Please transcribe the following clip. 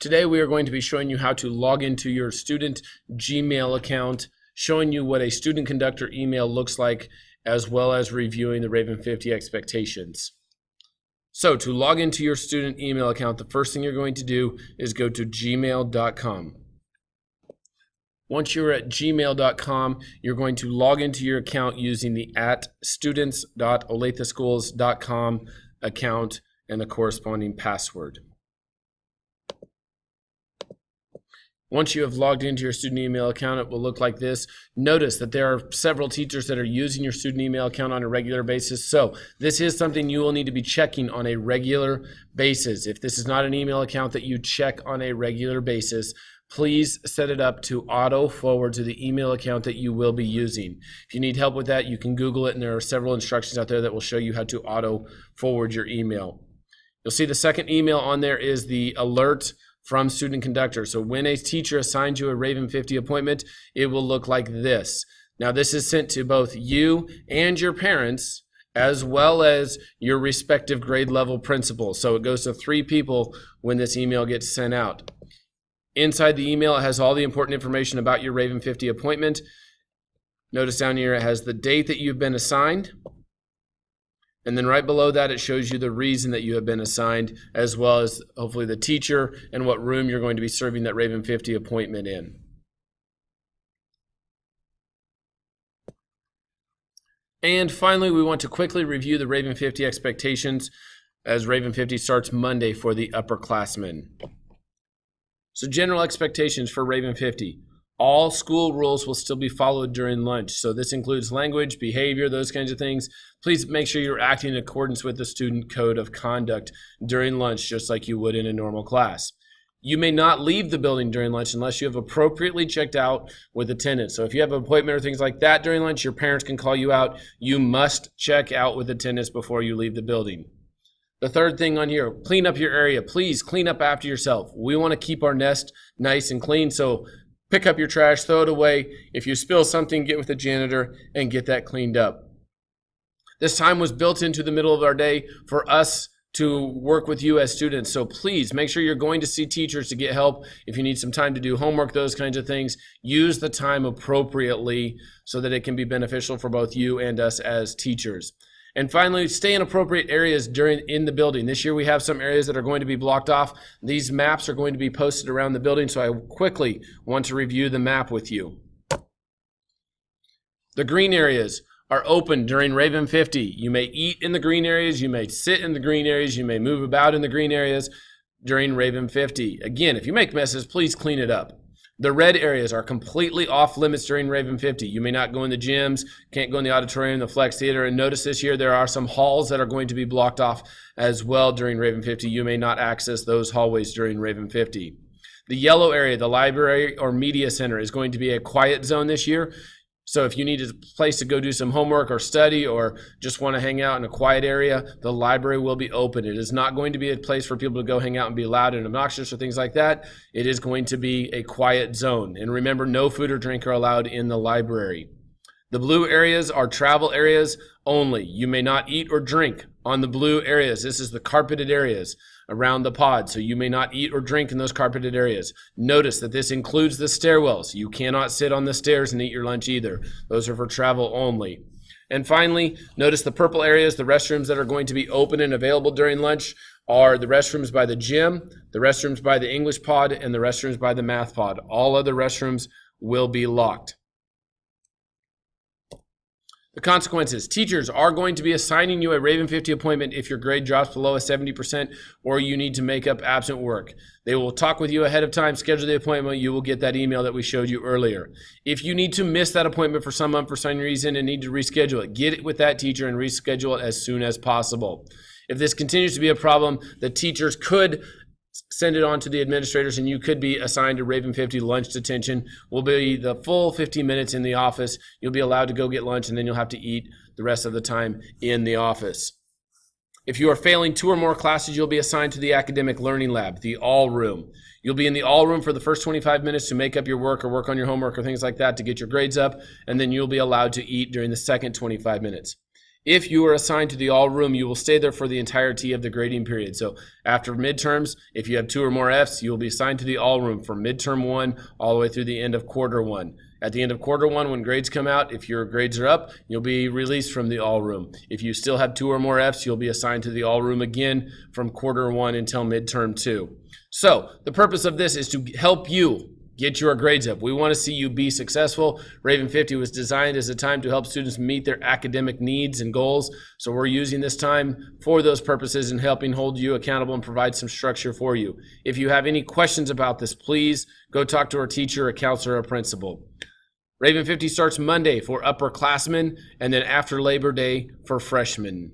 Today we are going to be showing you how to log into your student Gmail account, showing you what a student conductor email looks like, as well as reviewing the Raven 50 expectations. So to log into your student email account, the first thing you're going to do is go to gmail.com. Once you're at gmail.com, you're going to log into your account using the @students.olatheschools.com account and the corresponding password. Once you have logged into your student email account, it will look like this. Notice that there are several teachers that are using your student email account on a regular basis. So this is something you will need to be checking on a regular basis. If this is not an email account that you check on a regular basis, please set it up to auto forward to the email account that you will be using. If you need help with that, you can Google it, and there are several instructions out there that will show you how to auto forward your email. You'll see the second email on there is the alert from Student Conductor. So when a teacher assigns you a Raven 50 appointment, it will look like this. Now this is sent to both you and your parents, as well as your respective grade level principals. So it goes to 3 people when this email gets sent out. Inside the email, it has all the important information about your Raven 50 appointment. Notice down here it has the date that you've been assigned. And then right below that, it shows you the reason that you have been assigned, as well as hopefully the teacher and what room you're going to be serving that Raven 50 appointment in. And finally, we want to quickly review the Raven 50 expectations, as Raven 50 starts Monday for the upperclassmen. So general expectations for Raven 50. All school rules will still be followed during lunch. So this includes language, behavior, those kinds of things. Please make sure you're acting in accordance with the student code of conduct during lunch, just like you would in a normal class. You may not leave the building during lunch unless you have appropriately checked out with attendance. So if you have an appointment or things like that during lunch, your parents can call you out. You must check out with attendance before you leave the building. The third thing on here, clean up your area. Please clean up after yourself. We want to keep our nest nice and clean, so pick up your trash, throw it away. If you spill something, get with the janitor and get that cleaned up. This time was built into the middle of our day for us to work with you as students. So please make sure you're going to see teachers to get help. If you need some time to do homework, those kinds of things, use the time appropriately so that it can be beneficial for both you and us as teachers. And finally, stay in appropriate areas in the building. This year we have some areas that are going to be blocked off. These maps are going to be posted around the building, so I quickly want to review the map with you. The green areas are open during Raven 50. You may eat in the green areas, you may sit in the green areas, you may move about in the green areas during Raven 50. Again, if you make messes, please clean it up. The red areas are completely off limits during Raven 50. You may not go in the gyms, can't go in the auditorium, the flex theater, and notice this year there are some halls that are going to be blocked off as well during Raven 50. You may not access those hallways during Raven 50. The yellow area, the library or media center, is going to be a quiet zone this year. So if you need a place to go do some homework or study or just want to hang out in a quiet area, the library will be open. It is not going to be a place for people to go hang out and be loud and obnoxious or things like that. It is going to be a quiet zone. And remember, no food or drink are allowed in the library. The blue areas are travel areas only. You may not eat or drink on the blue areas. This is the carpeted areas around the pod, so you may not eat or drink in those carpeted areas. Notice that this includes the stairwells. You cannot sit on the stairs and eat your lunch either. Those are for travel only. And finally, notice the purple areas, the restrooms that are going to be open and available during lunch are the restrooms by the gym, the restrooms by the English pod, and the restrooms by the math pod. All other restrooms will be locked. The consequences. Teachers are going to be assigning you a Raven 50 appointment if your grade drops below a 70% or you need to make up absent work. They will talk with you ahead of time, schedule the appointment. You will get that email that we showed you earlier. If you need to miss that appointment for some unforeseen reason and need to reschedule it, get it with that teacher and reschedule it as soon as possible. If this continues to be a problem, the teachers could send it on to the administrators and you could be assigned a Raven 50 lunch detention. Will be the full 15 minutes in the office. You'll be allowed to go get lunch and then you'll have to eat the rest of the time in the office. If you are failing 2 or more classes, you'll be assigned to the academic learning lab, the all room. You'll be in the all room for the first 25 minutes to make up your work or work on your homework or things like that to get your grades up, and then you'll be allowed to eat during the second 25 minutes. If you are assigned to the all room, you will stay there for the entirety of the grading period. So after midterms, if you have 2 or more Fs, you will be assigned to the all room from midterm 1 all the way through the end of quarter 1. At the end of quarter 1, when grades come out, if your grades are up, you'll be released from the all room. If you still have 2 or more Fs, you'll be assigned to the all room again from quarter 1 until midterm 2. So the purpose of this is to help you get your grades up. We want to see you be successful. Raven 50 was designed as a time to help students meet their academic needs and goals. So we're using this time for those purposes and helping hold you accountable and provide some structure for you. If you have any questions about this, please go talk to our teacher, a counselor, or principal. Raven 50 starts Monday for upperclassmen and then after Labor Day for freshmen.